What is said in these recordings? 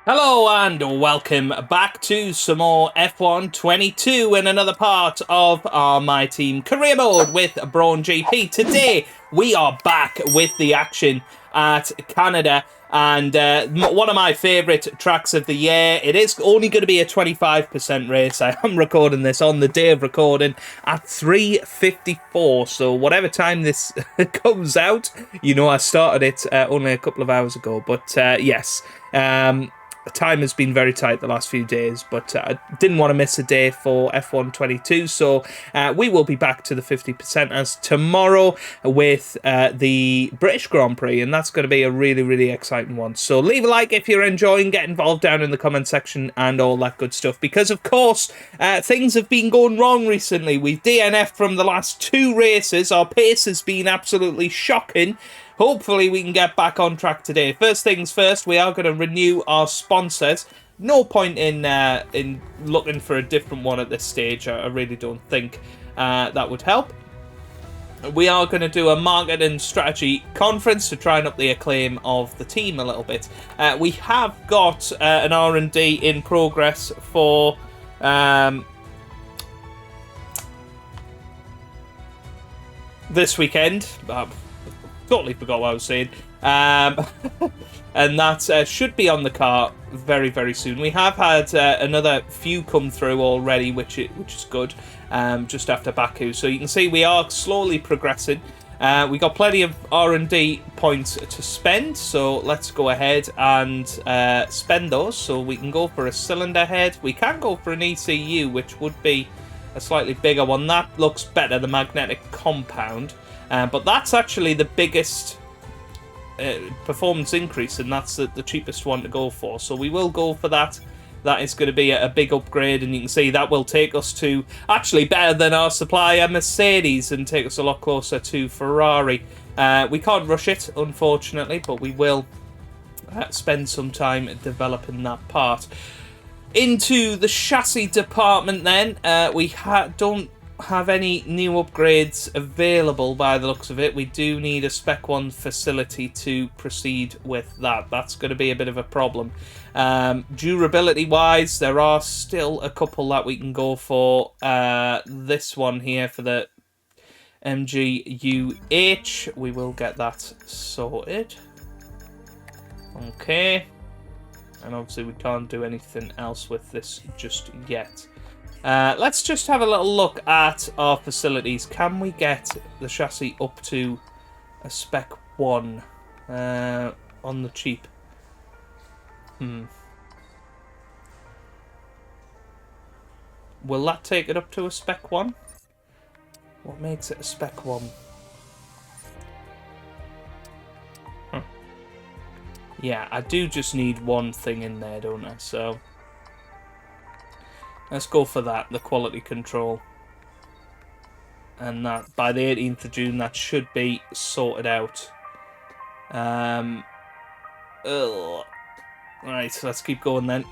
Hello and welcome back to some more F1 22 and another part of our My Team career mode with Brawn GP. Today we are back with the action at Canada and one of my favourite tracks of the year. It is only going to be a 25% race. I am recording this on the day of recording at 3:54, so whatever time this comes out, you know I started it only a couple of hours ago, but yes. Time has been very tight the last few days, but I didn't want to miss a day for F1 22, so we will be back to the 50% as tomorrow with the British Grand Prix, and that's going to be a really, really exciting one. So leave a like if you're enjoying, get involved down in the comment section and all that good stuff, because of course things have been going wrong recently. We've DNF'd from the last two races, our pace has been absolutely shocking. Hopefully we can get back on track today. First things first, we are going to renew our sponsors. No point in looking for a different one at this stage. I really don't think that would help. We are going to do a market and strategy conference to try and up the acclaim of the team a little bit. We have got an R&D in progress for this weekend. Totally forgot what I was saying. And that should be on the car very, very soon. We have had another few come through already, which is good, just after Baku. So you can see we are slowly progressing. We got plenty of R&D points to spend, so let's go ahead and spend those. So we can go for a cylinder head. We can go for an ECU, which would be a slightly bigger one. That looks better, the magnetic compound. But that's actually the biggest performance increase, and that's the cheapest one to go for. So we will go for that. That is going to be a big upgrade, and you can see that will take us to actually better than our supplier Mercedes and take us a lot closer to Ferrari. We can't rush it, unfortunately, but we will spend some time developing that part. Into the chassis department then, we don't have any new upgrades available by the looks of it. We do need a Spec 1 facility to proceed with that. That's going to be a bit of a problem. Durability wise, there are still a couple that we can go for. This one here for the MGUH, we will get that sorted. Okay, and obviously we can't do anything else with this just yet. Let's just have a little look at our facilities. Can we get the chassis up to a Spec 1 on the cheap? Will that take it up to a Spec 1? What makes it a Spec 1? Yeah, I do just need one thing in there, don't I? So let's go for that, the quality control. And that by the 18th of June, that should be sorted out. Right, so let's keep going then.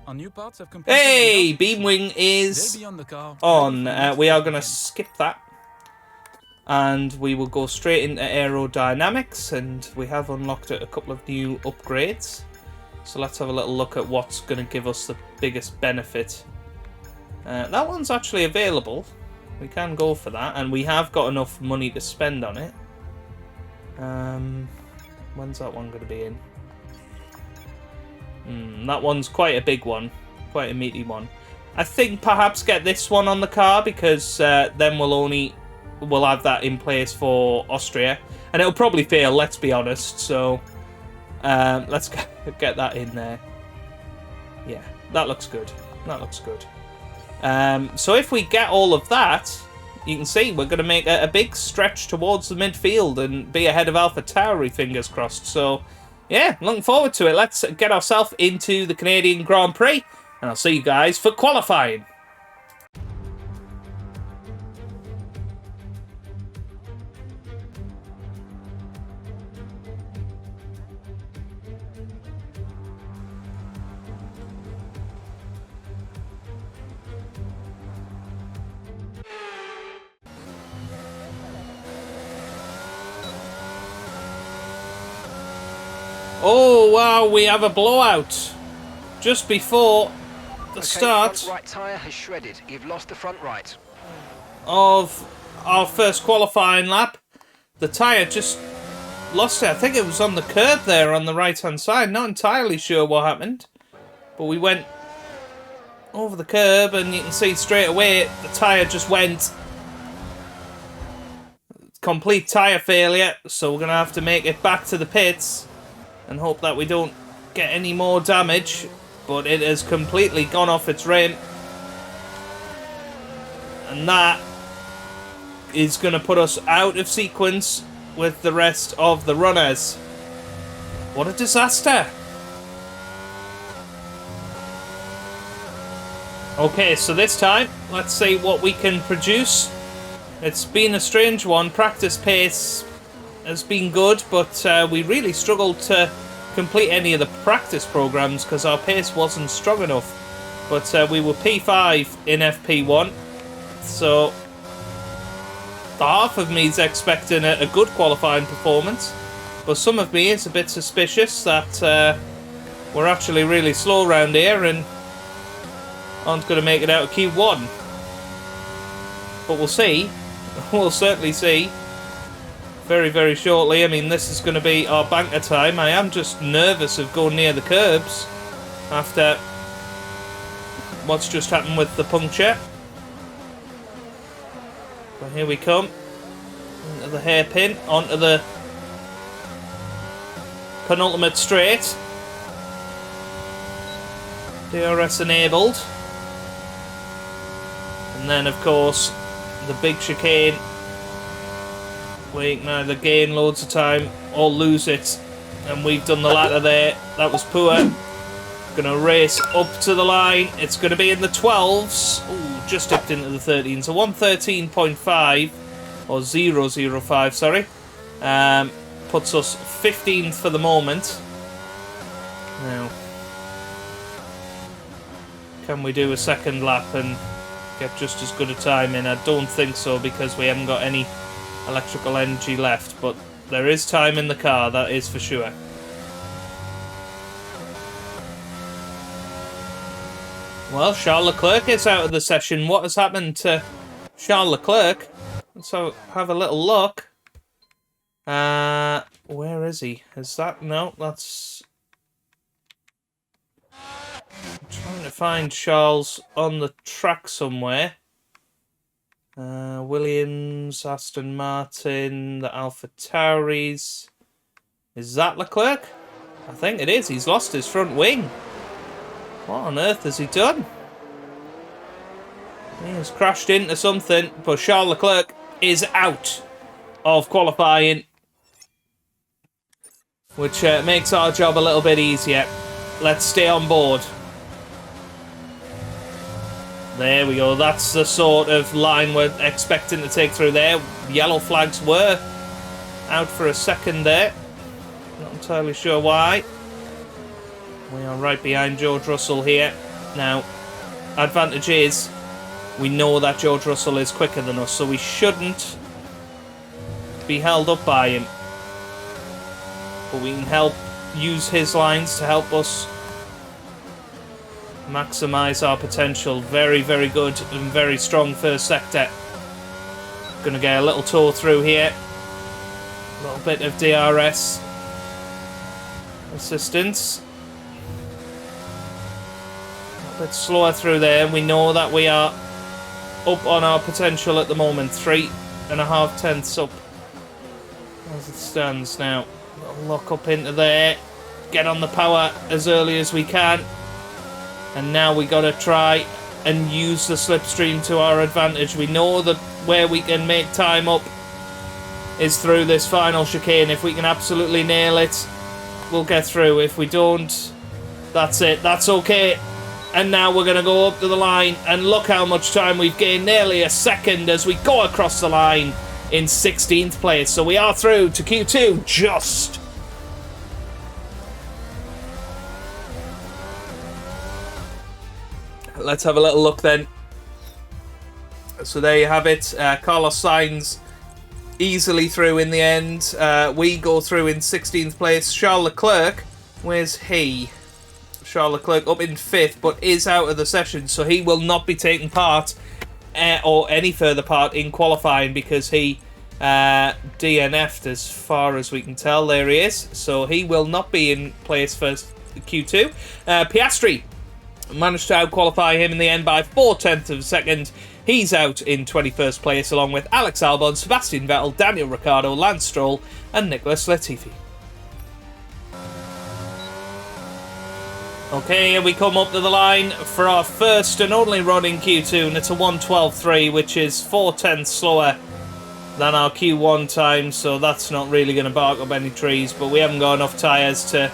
Our new parts have hey, Beamwing is on. We are going to skip that. And we will go straight into aerodynamics. And we have unlocked a couple of new upgrades. So let's have a little look at what's going to give us the biggest benefit. That one's actually available. We can go for that. And we have got enough money to spend on it. When's that one going to be in? That one's quite a big one. Quite a meaty one. I think perhaps get this one on the car, because then we'll have that in place for Austria. And it'll probably fail, let's be honest. So let's get that in there. Yeah, that looks good. That looks good. So if we get all of that, you can see we're going to make a big stretch towards the midfield and be ahead of AlphaTauri, fingers crossed. So yeah, looking forward to it. Let's get ourselves into the Canadian Grand Prix, and I'll see you guys for qualifying. Oh, wow, we have a blowout just before the start front right tyre has shredded. You've lost the front right. of our first qualifying lap. The tyre just lost it. I think it was on the curb there on the right-hand side. Not entirely sure what happened. But we went over the curb and you can see straight away the tyre just went. Complete tyre failure. So we're going to have to make it back to the pits and hope that we don't get any more damage. But it has completely gone off its rim. And that is going to put us out of sequence with the rest of the runners. What a disaster. Okay, so this time, let's see what we can produce. It's been a strange one. Practice pace has been good, but we really struggled to complete any of the practice programs because our pace wasn't strong enough. But we were P5 in FP1, so the half of me is expecting a good qualifying performance, but some of me is a bit suspicious that we're actually really slow around here and aren't going to make it out of Q1. But we'll see. We'll certainly see very, very shortly. I mean, this is going to be our banker time. I am just nervous of going near the curbs after what's just happened with the puncture. But here we come. Into the hairpin, onto the penultimate straight. DRS enabled. And then, of course, the big chicane. We can either gain loads of time or lose it. And we've done the latter there. That was poor. Going to race up to the line. It's going to be in the 12s. Ooh, just dipped into the 13s. So 113.5 or 005, sorry. Puts us 15th for the moment. Now, can we do a second lap and get just as good a time in? I don't think so because we haven't got any electrical energy left. But there is time in the car, that is for sure. Well, Charles Leclerc is out of the session. What has happened to Charles Leclerc? Let's have a little look. Where is he? Is that... No, that's... I'm trying to find Charles on the track somewhere. Williams, Aston Martin, the Alpha Tauris. Is that Leclerc? I think it is. He's lost his front wing. What on earth has he done? He has crashed into something, but Charles Leclerc is out of qualifying, which makes our job a little bit easier. Let's stay on board. There we go. That's the sort of line we're expecting to take through there. Yellow flags were out for a second there. Not entirely sure why. We are right behind George Russell here. Now, advantage is we know that George Russell is quicker than us, so we shouldn't be held up by him. But we can use his lines to help us maximise our potential. Very, very good and very strong first sector. Going to get a little tour through here. A little bit of DRS assistance. A bit slower through there. We know that we are up on our potential at the moment. 3.5 tenths up as it stands now. Little lock up into there. Get on the power as early as we can. And now we got to try and use the slipstream to our advantage. We know that where we can make time up is through this final chicane. If we can absolutely nail it, we'll get through. If we don't, that's it. That's okay. And now we're going to go up to the line. And look how much time we've gained. Nearly a second as we go across the line in 16th place. So we are through to Q2 just. Let's have a little look then. So there you have it. Carlos Sainz easily through in the end. We go through in 16th place. Charles Leclerc Where's he? Charles Leclerc up in 5th, but is out of the session, so he will not be taking part or any further part in qualifying because he DNF'd as far as we can tell. There he is. So he will not be in place for Q2. Piastri managed to out-qualify him in the end by 0.4 of a second. He's out in 21st place along with Alex Albon, Sebastian Vettel, Daniel Ricciardo, Lance Stroll and Nicholas Latifi. Okay, and we come up to the line for our first and only run in Q2, and it's a 1:12.3, which is 0.4 slower than our Q1 time, so that's not really going to bark up any trees, but we haven't got enough tyres to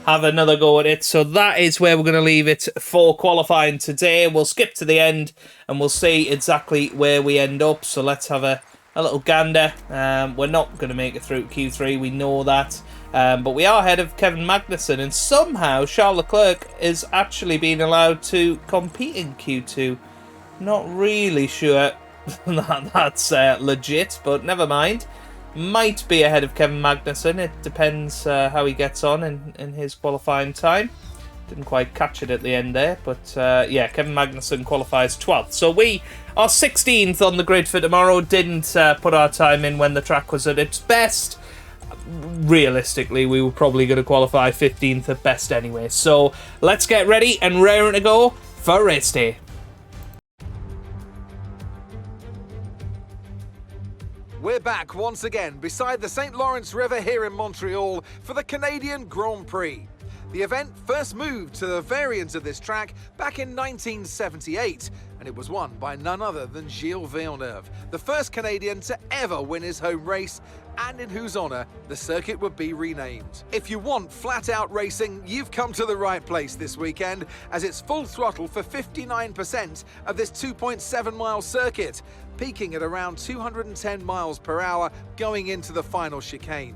have another go at it, so that is where we're going to leave it for qualifying today. We'll skip to the end, and we'll see exactly where we end up, so let's have a little gander. We're not going to make it through Q3, we know that. But we are ahead of Kevin Magnussen, and somehow Charles Leclerc is actually being allowed to compete in Q2. Not really sure that's legit, but never mind. Might be ahead of Kevin Magnussen. It depends how he gets on in his qualifying time. Didn't quite catch it at the end there, but yeah, Kevin Magnussen qualifies 12th. So we are 16th on the grid for tomorrow. Didn't put our time in when the track was at its best. Realistically, we were probably going to qualify 15th at best anyway. So let's get ready and raring to go for race day. We're back once again beside the St. Lawrence River here in Montreal for the Canadian Grand Prix. The event first moved to the variant of this track back in 1978, and it was won by none other than Gilles Villeneuve, the first Canadian to ever win his home race, and in whose honour the circuit would be renamed. If you want flat-out racing, you've come to the right place this weekend, as it's full throttle for 59% of this 2.7-mile circuit, peaking at around 210 miles per hour going into the final chicane.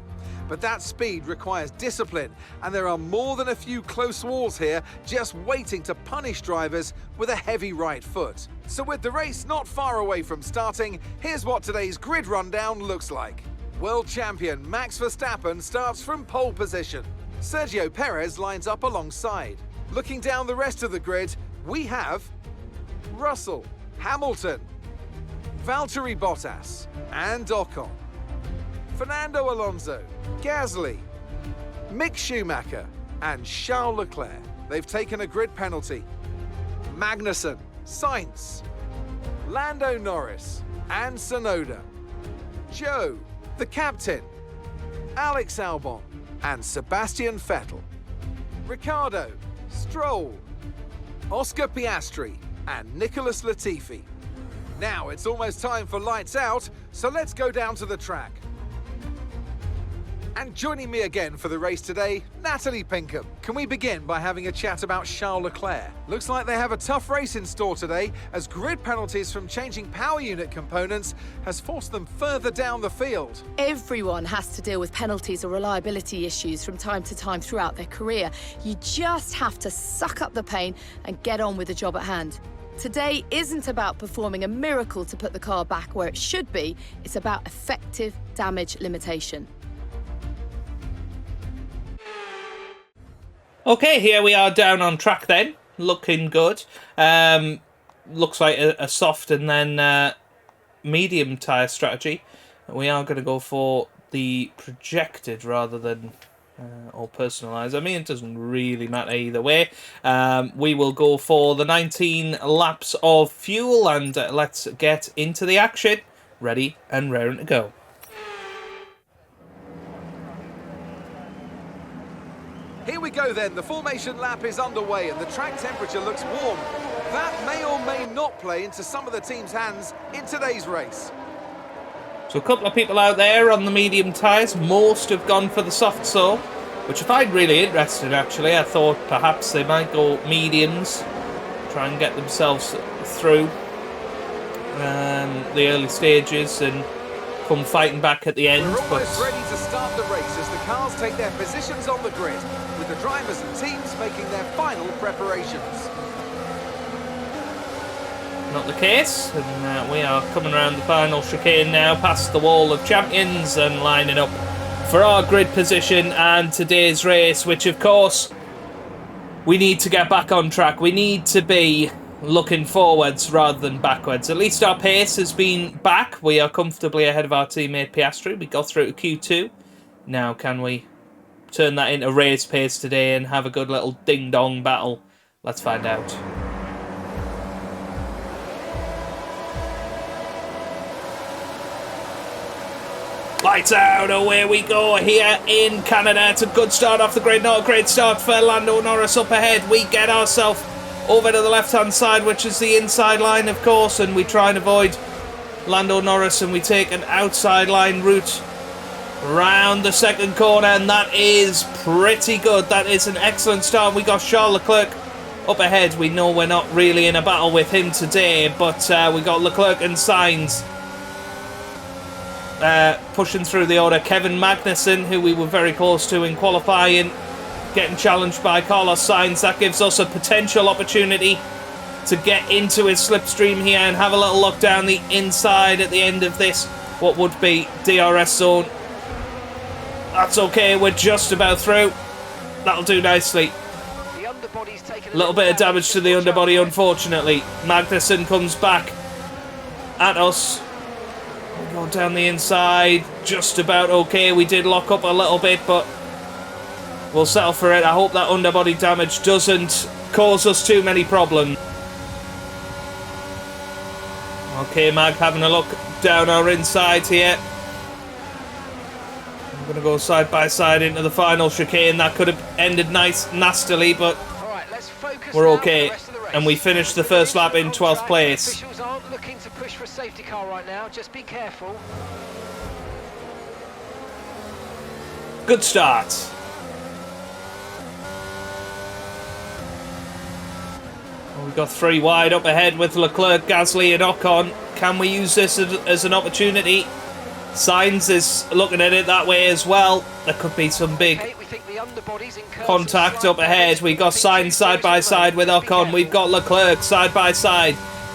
But that speed requires discipline, and there are more than a few close walls here just waiting to punish drivers with a heavy right foot. So with the race not far away from starting, here's what today's grid rundown looks like. World champion Max Verstappen starts from pole position. Sergio Perez lines up alongside. Looking down the rest of the grid, we have Russell, Hamilton, Valtteri Bottas and Ocon, Fernando Alonso, Gasly, Mick Schumacher and Charles Leclerc. They've taken a grid penalty. Magnussen, Sainz, Lando Norris and Tsunoda, Joe, the captain, Alex Albon and Sebastian Vettel, Ricciardo, Stroll, Oscar Piastri and Nicholas Latifi. Now it's almost time for lights out, so let's go down to the track. And joining me again for the race today, Natalie Pinkham. Can we begin by having a chat about Charles Leclerc? Looks like they have a tough race in store today, as grid penalties from changing power unit components has forced them further down the field. Everyone has to deal with penalties or reliability issues from time to time throughout their career. You just have to suck up the pain and get on with the job at hand. Today isn't about performing a miracle to put the car back where it should be, it's about effective damage limitation. Okay, here we are down on track then, looking good. Looks like a soft and then medium tyre strategy. We are going to go for the projected rather than or personalised. I mean, it doesn't really matter either way. We will go for the 19 laps of fuel and let's get into the action. Ready and raring to go. Here we go then, the formation lap is underway and the track temperature looks warm. That may or may not play into some of the team's hands in today's race. So a couple of people out there on the medium tyres, most have gone for the soft sole, which I find really interesting actually. I thought perhaps they might go mediums, try and get themselves through the early stages and come fighting back at the end. We're almost ready to start the race as the cars take their positions on the grid, with the drivers and teams making their final preparations. Not the case, and we are coming around the final chicane now, past the wall of champions and lining up for our grid position and today's race, which of course we need to get back on track. We need to be looking forwards rather than backwards. At least our pace has been back. We are comfortably ahead of our teammate Piastri. We got through to Q2. Now can we turn that into race pace today and have a good little ding-dong battle? Let's find out. Lights out, away we go here in Canada. It's a good start off the grid, not a great start for Lando Norris up ahead. We get ourselves over to the left-hand side, which is the inside line, of course, and we try and avoid Lando Norris, and we take an outside line route round the second corner, and that is pretty good. That is an excellent start. We got Charles Leclerc up ahead. We know we're not really in a battle with him today, but we got Leclerc and Sainz pushing through the order. Kevin Magnussen, who we were very close to in qualifying, getting challenged by Carlos Sainz. That gives us a potential opportunity to get into his slipstream here and have a little look down the inside at the end of this, what would be DRS zone. That's okay, we're just about through. That'll do nicely. A little bit of damage to the underbody, unfortunately. Magnussen comes back at us. We go down the inside, just about okay. We did lock up a little bit, but we'll settle for it. I hope that underbody damage doesn't cause us too many problems. Okay, Mag, having a look down our inside here. I'm going to go side by side into the final chicane. That could have ended nastily, but we're okay. And we finished the first lap in 12th place. Officials aren't looking to push for a safety car right now. Just be careful. Good start. We've got 3 wide up ahead with Leclerc, Gasly and Ocon. Can we use this as an opportunity? Sainz is looking at it that way as well. There could be some big contact up ahead. We've got Sainz side by side with Ocon. We've got Leclerc side by side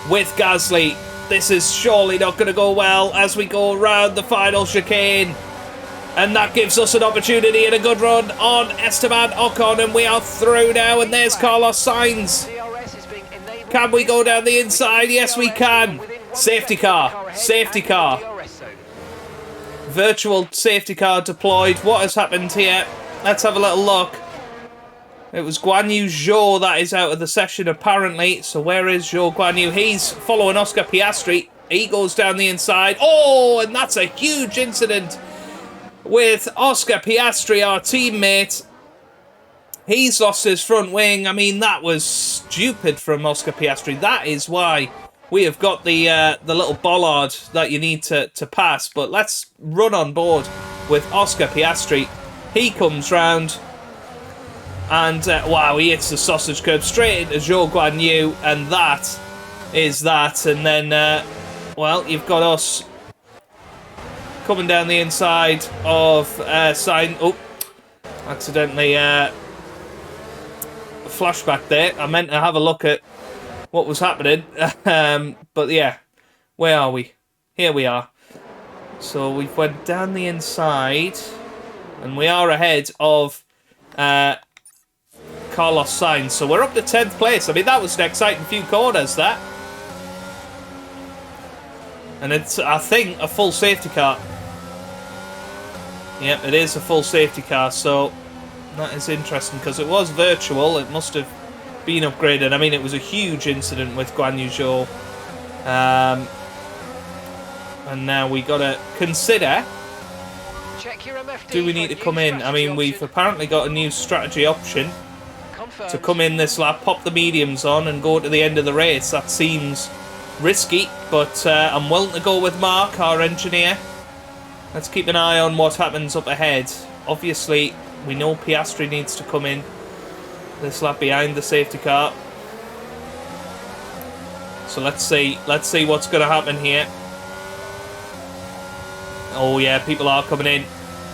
with Gasly. This is surely not going to go well as we go around the final chicane. And that gives us an opportunity and a good run on Esteban Ocon. And we are through now. And there's Carlos Sainz. Can we go down the inside? Yes, we can. Safety car. Safety car. Virtual safety car deployed. What has happened here? Let's have a little look. It was Guan Yu Zhou that is out of the session apparently. So where is Zhou Guan Yu? He's following Oscar Piastri. He goes down the inside. Oh, and that's a huge incident with Oscar Piastri, our teammate. He's lost his front wing. I mean, that was stupid from Oscar Piastri. That is why we have got the little bollard that you need to pass. But let's run on board with Oscar Piastri. He comes round and, wow, he hits the sausage curb straight into Zhou Guan Yu. And that is that. And then, well, you've got us coming down the inside of Sainz. Oh, accidentally flashback there. I meant to have a look at what was happening. But yeah, where are we? Here we are. So we went down the inside and we are ahead of Carlos Sainz. So we're up to 10th place. I mean, that was an exciting few corners, that. And it's, I think, a full safety car. Yep, it is a full safety car, so that is interesting because it was virtual. It must have been upgraded. I mean, it was a huge incident with Guan Yu Zhou. And now we got to consider, do we need to come in? I mean, we've apparently got a new strategy option to come in this lap, pop the mediums on and go to the end of the race. That seems risky, but I'm willing to go with Mark, our engineer. Let's keep an eye on what happens up ahead. Obviously, we know Piastri needs to come in this lap behind the safety car. So let's see what's going to happen here. Oh yeah, people are coming in.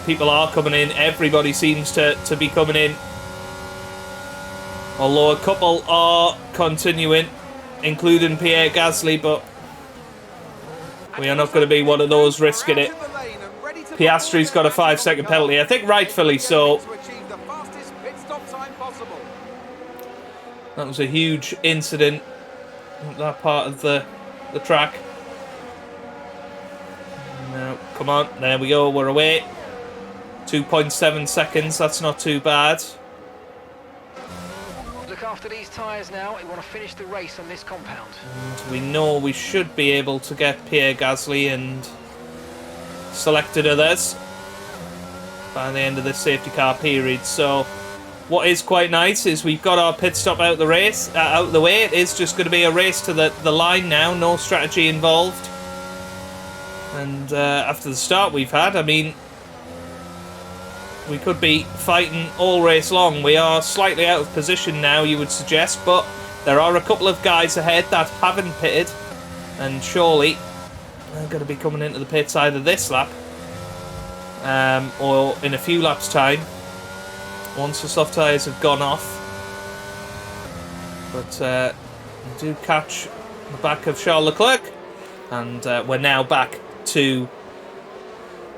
People are coming in. Everybody seems to be coming in. Although a couple are continuing, including Pierre Gasly, but we are not going to be one of those risking it. Piastri's got a 5-second penalty. I think rightfully so. To achieve the fastest pit stop time possible. That was a huge incident at that part of the track. No, come on, there we go, we're away. 2.7 seconds, that's not too bad. Look after these tyres now. You want to finish the race on this compound. And we know we should be able to get Pierre Gasly and selected others by the end of this safety car period. So what is quite nice is we've got our pit stop out of the race, out of the way. It is just going to be a race to the line now, no strategy involved. And after the start we've had, I mean, we could be fighting all race long. We are slightly out of position now, you would suggest, but there are a couple of guys ahead that haven't pitted, and surely they're going to be coming into the pits either this lap or in a few laps' time, once the soft tyres have gone off. But we do catch the back of Charles Leclerc, and we're now back to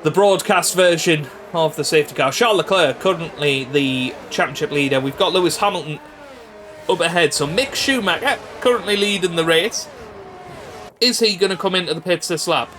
the broadcast version of the safety car. Charles Leclerc currently the championship leader. We've got Lewis Hamilton up ahead. So Mick Schumacher currently leading the race. Is he going to come into the pits this lap?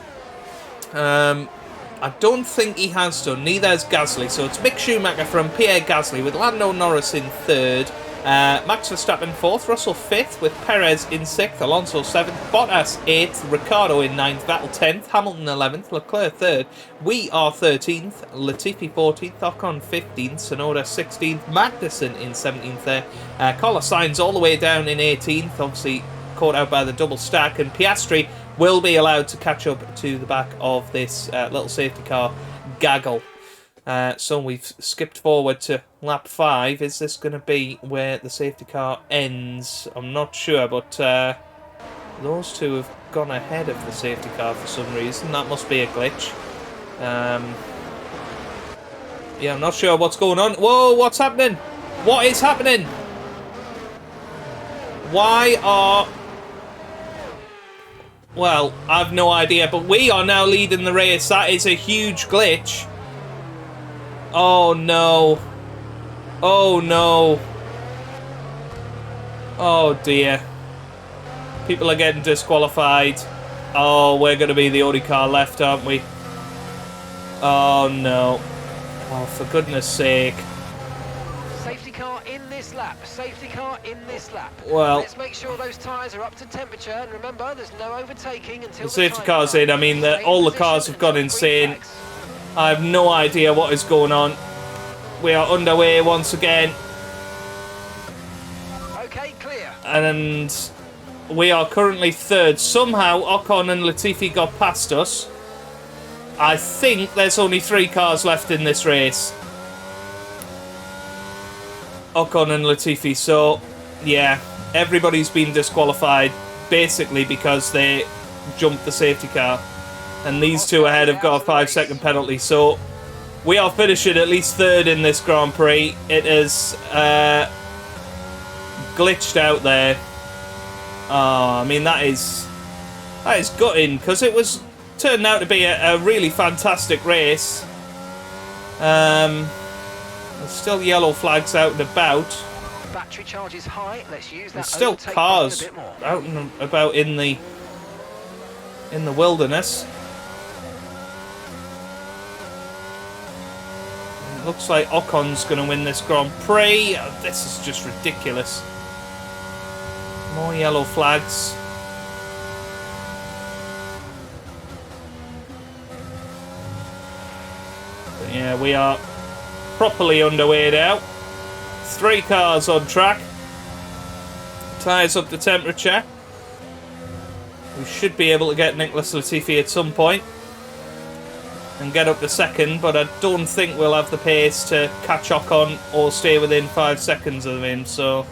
I don't think he has done. Neither has Gasly. So it's Mick Schumacher from Pierre Gasly with Lando Norris in third. Max Verstappen 4th, Russell 5th, with Perez in 6th, Alonso 7th, Bottas 8th, Ricciardo in 9th, Vettel 10th, Hamilton 11th, Leclerc 3rd, we are 13th, Latifi 14th, Ocon 15th, Tsunoda 16th, Magnussen in 17th there, Carlos Sainz all the way down in 18th, obviously caught out by the double stack, and Piastri will be allowed to catch up to the back of this little safety car gaggle. So we've skipped forward to lap 5. Is this going to be where the safety car ends? I'm not sure, but those two have gone ahead of the safety car for some reason. That must be a glitch. Yeah, I'm not sure what's going on. Whoa, what's happening? What is happening? Why are... Well, I've no idea, but we are now leading the race. That is a huge glitch. Oh no. Oh no. Oh dear. People are getting disqualified. Oh, we're going to be the only car left, aren't we? Oh no. Oh, for goodness sake. Safety car in this lap. Safety car in this lap. Well, let's make sure those tyres are up to temperature. And remember, there's no overtaking until the safety car's in. I mean, all the cars have gone insane. I have no idea what is going on. We are underway once again. Okay, clear. And we are currently 3rd. Somehow, Ocon and Latifi got past us. I think there's only 3 cars left in this race. Ocon and Latifi. So, yeah, everybody's been disqualified basically because they jumped the safety car. And these two ahead have got a 5-second penalty. So we are finishing at least 3rd in this Grand Prix. It is glitched out there. Oh, I mean, that is gutting because it was turned out to be a really fantastic race. There's still yellow flags out and about. Battery charge is high. Let's use that. There's still cars out and about in the wilderness. It looks like Ocon's going to win this Grand Prix. This is just ridiculous. More yellow flags. But yeah, we are properly underway now. 3 cars on track. Tyres up to temperature. We should be able to get Nicholas Latifi at some point and get up to 2nd, but I don't think we'll have the pace to catch Ocon or stay within 5 seconds of him, so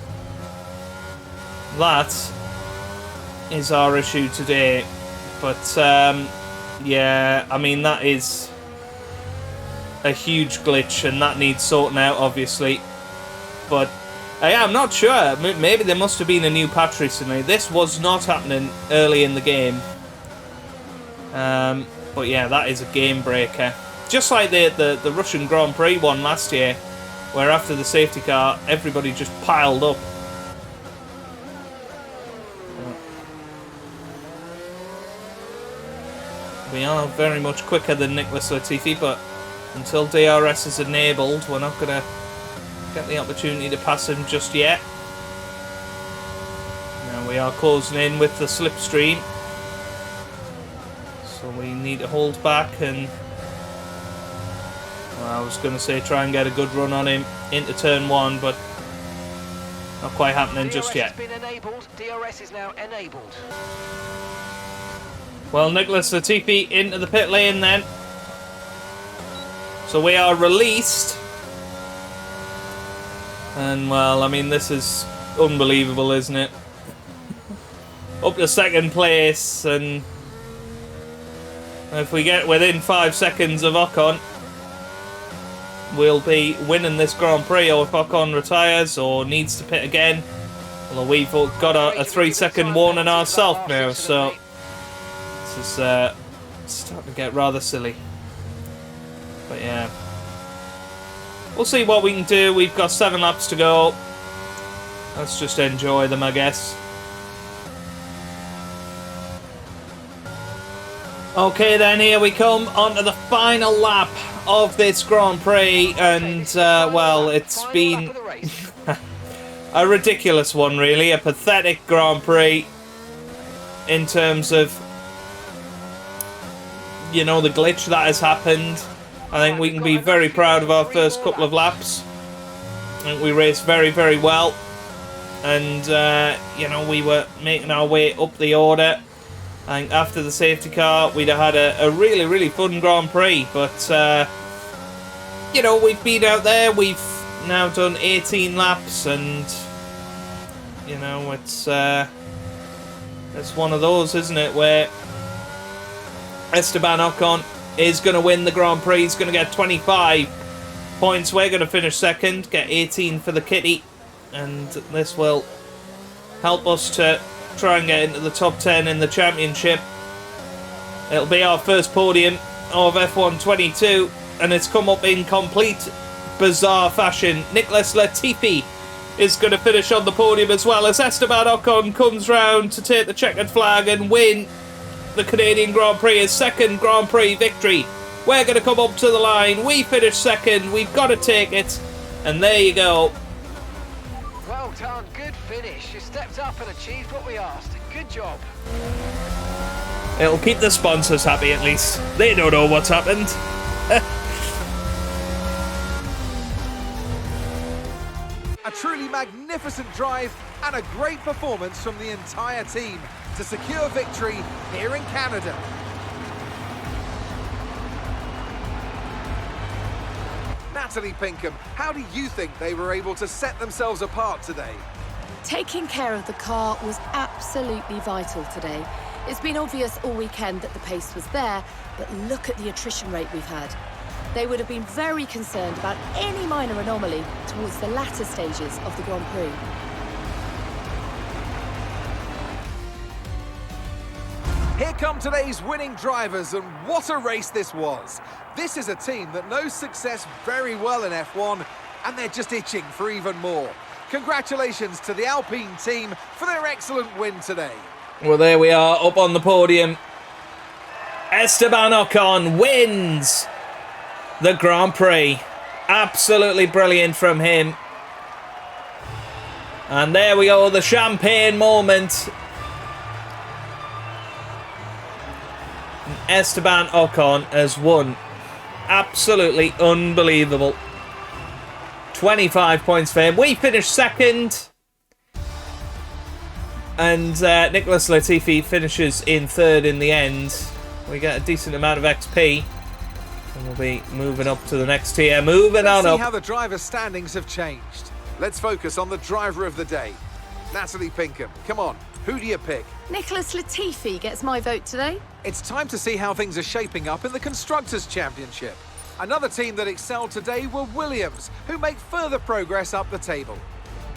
that is our issue today. But yeah, I mean, that is a huge glitch and that needs sorting out, obviously. But I'm not sure. Maybe there must have been a new patch recently. This was not happening early in the game. But yeah, that is a game breaker. just like the Russian Grand Prix one last year, where after the safety car, everybody just piled up. We are very much quicker than Nicholas Latifi, but until DRS is enabled, we're not going to get the opportunity to pass him just yet. Now we are closing in with the slipstream, so we need to hold back and, well, I was going to say try and get a good run on him into turn 1, but not quite happening just yet. DRS has been enabled. DRS is now enabled. Well, Nicholas Latifi into the pit lane then. So we are released. And, well, I mean, this is unbelievable, isn't it? Up to second place, and if we get within 5 seconds of Ocon, we'll be winning this Grand Prix, or if Ocon retires or needs to pit again. Well, we've got a 3-second warning ourselves now, so this is starting to get rather silly. But yeah, we'll see what we can do. We've got 7 laps to go. Let's just enjoy them, I guess. Okay then, here we come onto the final lap of this Grand Prix, and well, it's been a ridiculous one really, a pathetic Grand Prix in terms of, you know, the glitch that has happened. I think we can be very proud of our first couple of laps. I think we raced very, very well, and you know, we were making our way up the order. I think after the safety car, we'd have had a really, really fun Grand Prix. But, you know, we've been out there. We've now done 18 laps. And, you know, it's one of those, isn't it, where Esteban Ocon is going to win the Grand Prix. He's going to get 25 points. We're going to finish second, get 18 for the kitty. And this will help us to try and get into the top 10 in the championship. It'll be our first podium of F1 22, and it's come up in complete bizarre fashion. Nicholas Latifi is going to finish on the podium, as well as Esteban Ocon comes round to take the checkered flag and win the Canadian Grand Prix, his second Grand Prix victory. We're going to come up to the line. We finish second. We've got to take it, and there you go. Well done, good finish. You stepped up and achieved what we asked. Good job. It'll keep the sponsors happy at least. They don't know what's happened. A truly magnificent drive and a great performance from the entire team to secure victory here in Canada. Natalie Pinkham, how do you think they were able to set themselves apart today? Taking care of the car was absolutely vital today. It's been obvious all weekend that the pace was there, but look at the attrition rate we've had. They would have been very concerned about any minor anomaly towards the latter stages of the Grand Prix. Here come today's winning drivers, and what a race this was. This is a team that knows success very well in F1, and they're just itching for even more. Congratulations to the Alpine team for their excellent win today. Well, there we are, up on the podium. Esteban Ocon wins the Grand Prix. Absolutely brilliant from him. And there we go, the champagne moment. Esteban Ocon has won. Absolutely unbelievable. 25 points for him. We finished second. And Nicholas Latifi finishes in third in the end. We get a decent amount of XP. And we'll be moving up to the next tier. Moving on up. Let's see how the driver standings have changed. Let's focus on the driver of the day. Natalie Pinkham, come on. Who do you pick? Nicholas Latifi gets my vote today. It's time to see how things are shaping up in the Constructors' Championship. Another team that excelled today were Williams, who make further progress up the table.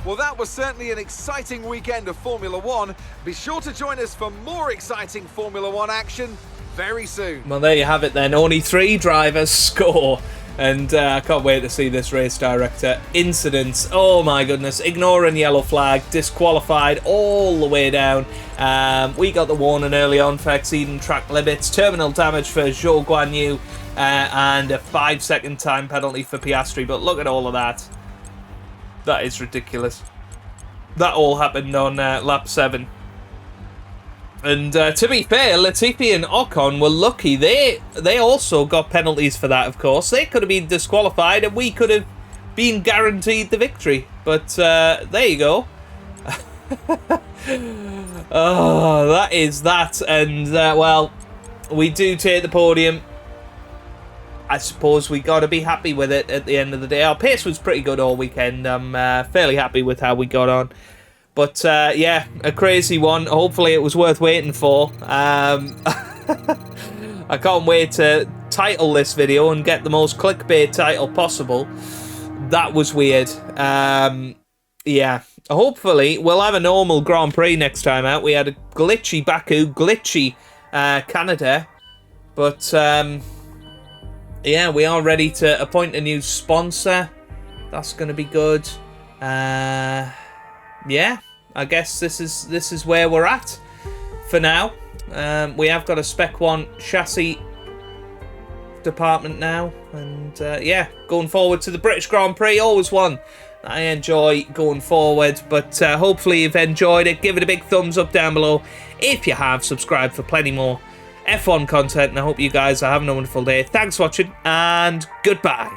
Well, that was certainly an exciting weekend of Formula One. Be sure to join us for more exciting Formula One action very soon. Well, there you have it then. Only 3 drivers score. And I can't wait to see this race director. Incidents. Oh my goodness. Ignoring yellow flag. Disqualified all the way down. We got the warning early on for exceeding track limits. Terminal damage for Zhou Guanyu. And a 5-second time penalty for Piastri. But look at all of that. That is ridiculous. That all happened on lap 7. And to be fair, Latifi and Ocon were lucky. They also got penalties for that, of course. They could have been disqualified and we could have been guaranteed the victory. But there you go. Oh, that is that. And, well, we do take the podium. I suppose we got to be happy with it at the end of the day. Our pace was pretty good all weekend. I'm fairly happy with how we got on. But, yeah, a crazy one. Hopefully it was worth waiting for. I can't wait to title this video and get the most clickbait title possible. That was weird. Yeah, hopefully we'll have a normal Grand Prix next time out. We had a glitchy Baku, glitchy Canada. But, yeah, we are ready to appoint a new sponsor. That's going to be good. Yeah, I guess this is where we're at for now. We have got a Spec 1 chassis department now. And, yeah, going forward to the British Grand Prix, always one I enjoy going forward. But hopefully you've enjoyed it. Give it a big thumbs up down below. If you have, subscribe for plenty more F1 content. And I hope you guys are having a wonderful day. Thanks for watching, and goodbye.